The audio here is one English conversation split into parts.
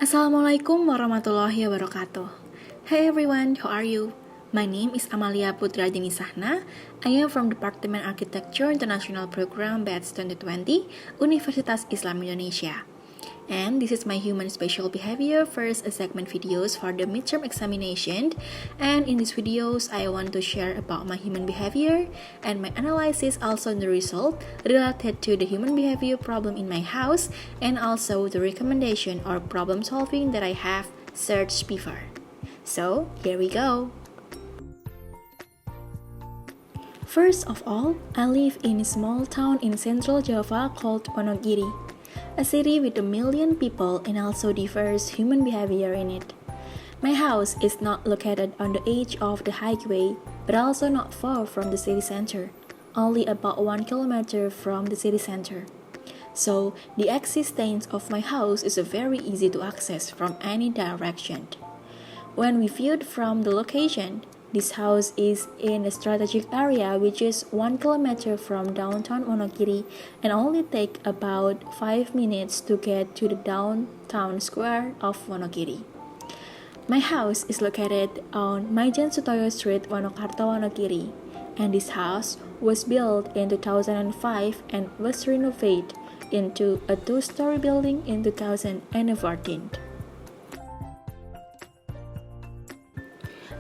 Assalamualaikum warahmatullahi wabarakatuh. Hey everyone, how are you? My name is Amalia Putra Dinisahna. I am from Department Architecture International Program Batch 2020, Universitas Islam Indonesia. And this is my human spatial behavior first segment videos for the midterm examination. And in these videos, I want to share about my human behavior and my analysis also on the result related to the human behavior problem in my house and also the recommendation or problem solving that I have searched before. So, here we go. First of all, I live in a small town in central Java called Wonogiri, a city with 1 million people and also diverse human behavior in it. My house is not located on the edge of the highway, but also not far from the city center, only about 1 kilometer from the city center. So, the existence of my house is very easy to access from any direction. When we viewed from the location, this house is in a strategic area which is 1 kilometer from downtown Wonogiri and only take about 5 minutes to get to the downtown square of Wonogiri. My house is located on Maijan Sutoyo Street, Wonokarto, Wonogiri, and this house was built in 2005 and was renovated into a 2-story building in 2014.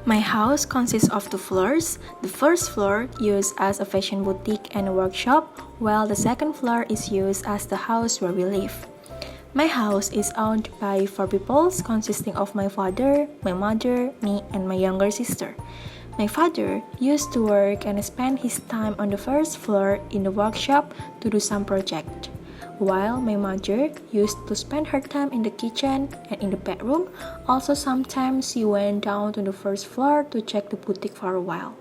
My house consists of 2 floors. The first floor used as a fashion boutique and a workshop, while the second floor is used as the house where we live. My house is owned by 4 people, consisting of my father, my mother, me, and my younger sister. My father used to work and spend his time on the first floor in the workshop to do some project, while my mother used to spend her time in the kitchen and in the bedroom. Also, sometimes she went down to the first floor to check the boutique for a while.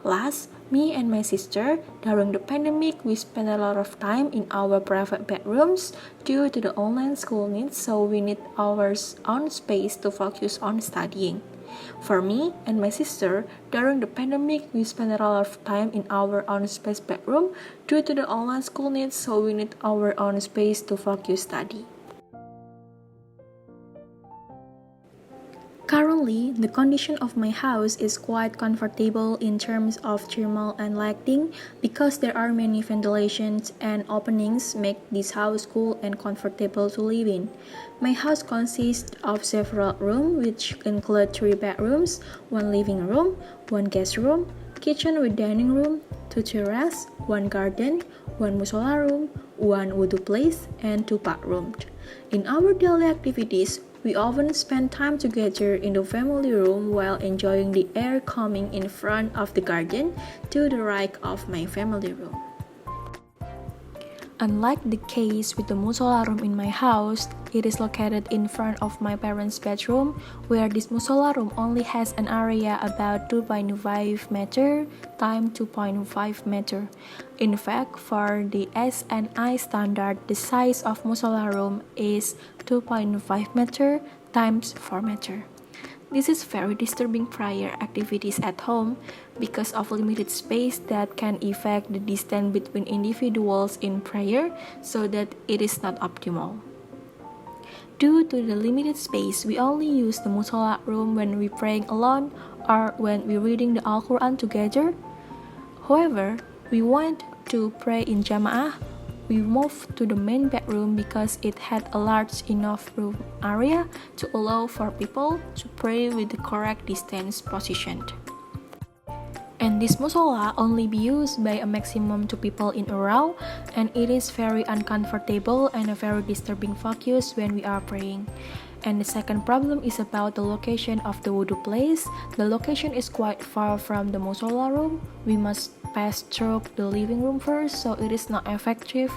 Last, me and my sister, during the pandemic, we spent a lot of time in our private bedrooms due to the online school needs, so we need our own space to focus on studying. For me and my sister, during the pandemic, we spent a lot of time in our own space bedroom due to the online school needs, so we need our own space to focus study. Currently, the condition of my house is quite comfortable in terms of thermal and lighting because there are many ventilations and openings make this house cool and comfortable to live in. My house consists of several rooms which include 3 bedrooms, 1 living room, 1 guest room, kitchen with dining room, 2 terrace, 1 garden, 1 musola room, 1 wudu place, and 2 bathrooms. In our daily activities, we often spend time together in the family room while enjoying the air coming in front of the garden to the right of my family room. Unlike the case with the musola room in my house, it is located in front of my parents' bedroom, where this musola room only has an area about 2.5 meter times 2.5 meter. In fact, for the SNI standard, the size of musola room is 2.5 meter times 4 meter. This is very disturbing prayer activities at home because of limited space that can affect the distance between individuals in prayer, so that it is not optimal. Due to the limited space, we only use the musola room when we praying alone or when we reading the Al-Quran together. However, we want to pray in Jama'ah. We moved to the main bedroom because it had a large enough room area to allow for people to pray with the correct distance positioned. And this musola only be used by a maximum 2 people in a row, and it is very uncomfortable and a very disturbing focus when we are praying. And the second problem is about the location of the wudu place. The location is quite far from the musola room. We must pass through the living room first, so it is not effective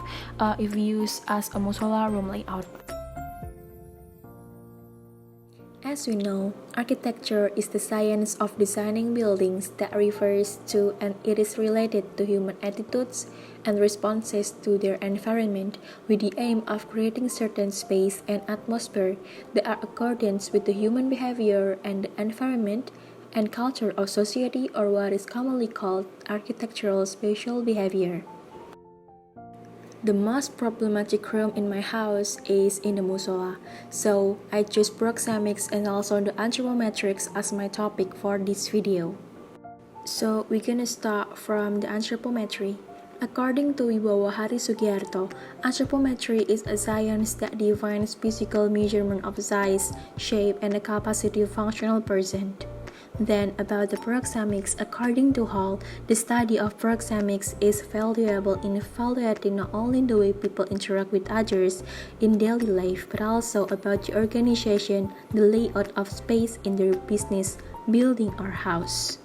if used as a musola room layout. As we know, architecture is the science of designing buildings that refers to and it is related to human attitudes and responses to their environment with the aim of creating certain space and atmosphere that are accordance with the human behavior and the environment and culture of society, or what is commonly called architectural spatial behavior. The most problematic room in my house is in the musola, so I choose proxemics and also the anthropometrics as my topic for this video. So we're gonna start from the anthropometry. According to Wibowo Hari Sugiarto, anthropometry is a science that defines physical measurement of size, shape, and the capacity of functional person. Then, about the proxemics, according to Hall, the study of proxemics is valuable in evaluating not only the way people interact with others in daily life, but also about the organization, the layout of space in their business, building, or house.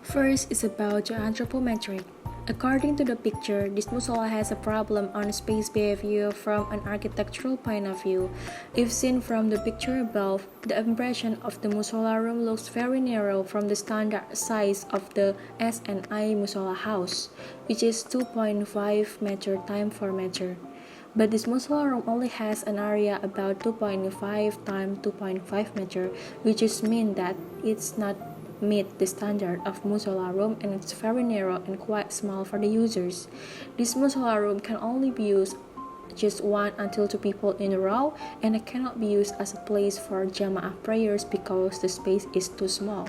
First is about the anthropometric. According to the picture, this musola has a problem on space behavior from an architectural point of view. If seen from the picture above, the impression of the musola room looks very narrow from the standard size of the S&I musola house, which is 2.5 meter times 4 meter. But this musola room only has an area about 2.5 times 2.5 meter, which is mean that it's not meet the standard of musola room and it's very narrow and quite small for the users. This musola room can only be used just 1 until 2 people in a row, and it cannot be used as a place for jama'ah prayers because the space is too small.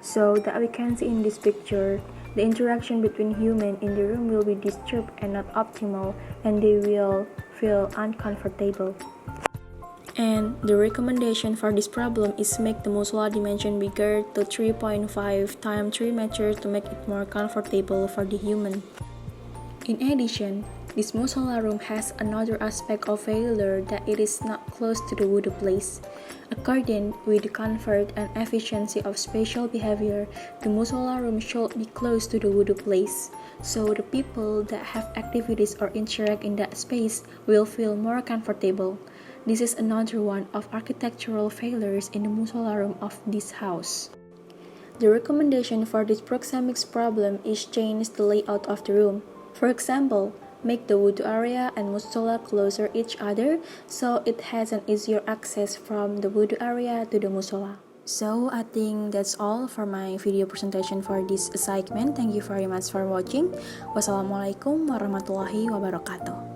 So that we can see in this picture, the interaction between humans in the room will be disturbed and not optimal, and they will feel uncomfortable. And the recommendation for this problem is make the musola dimension bigger to 3.5 times 3 meters to make it more comfortable for the human. In addition, this musola room has another aspect of failure that it is not close to the wudu place. According with the comfort and efficiency of spatial behavior, the musola room should be close to the wudu place, so the people that have activities or interact in that space will feel more comfortable. This is another one of architectural failures in the musola room of this house. The recommendation for this proxemics problem is change the layout of the room. For example, make the wudu area and musola closer each other so it has an easier access from the wudu area to the musola. So I think that's all for my video presentation for this segment. Thank you very much for watching. Wassalamualaikum warahmatullahi wabarakatuh.